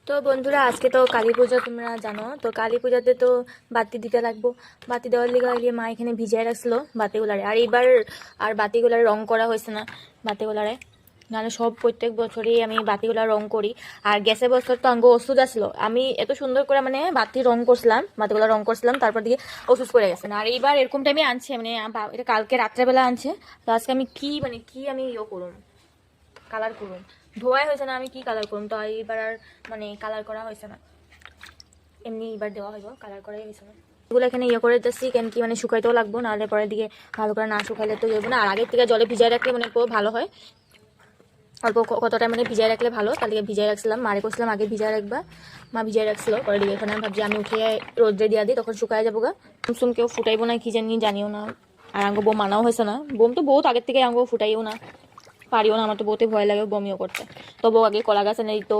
তো বন্ধুরা আজকে তো কালী পূজা, তোমরা জানো তো কালী পূজাতে তো বাতি দিতে লাগবো। বাতি দেওয়ার লিগে মা এখানে ভিজিয়ে রাখছিল বাতিগুলারে। আর এইবার আর বাতিগুলারে রং করা হয়েছে না বাতিগুলারে, নাহলে সব প্রত্যেক বছরই আমি বাতিগুলা রং করি। আর গ্যাসের বছর তো আঙ্গ ওষুধ আসলো, আমি এত সুন্দর করে মানে বাতি রং করছিলাম, বাতিগুলা রং করছিলাম, তারপর দিকে ওষুধ করে গেছে না। আর এইবার এরকম টাইমে আনছে, মানে এটা কালকে রাত্রেবেলা আনছে। তো আজকে আমি কি আমি করুম, কালার করুম, ধোয়াই হয়েছে না, আমি কি কালার করুম। তো এইবার আর মানে কালার করা হয়েছে না, এমনি এবার দেওয়া হইব, কালার করাই হয়েছে না। এগুলো এখানে করে দিচ্ছি কেন কি মানে শুকাইতেও লাগবো, নাহলে পরের দিকে ভালো করে না শুকাইলে তো যাবো না। আর আগের থেকে জলে ভিজাই রাখলে মানে ভালো হয়, অল্প কতটা মানে ভিজাই রাখলে ভালো। তার দিকে ভিজাই রাখছিলাম, মারে করছিলাম আগে ভিজাই রাখবা, মা ভিজাই রাখছিল। পরের দিকে এখানে আমি ভাবছি আমি উঠে রোদ্রে দিয়া দিই, তখন শুকাই যাবো গা। সুম কেউ ফুটাইবো না কি জানিও না। আর আঙ্গ বোম মানাও হয়েছে না, বোম তো বহুত আগের থেকে আঙ্গ ফুটাইও না, পারিও না, আমার তো বহুতে ভয় লাগে বমিও করতে। তো বউ আগে কলা গাছে নেই তো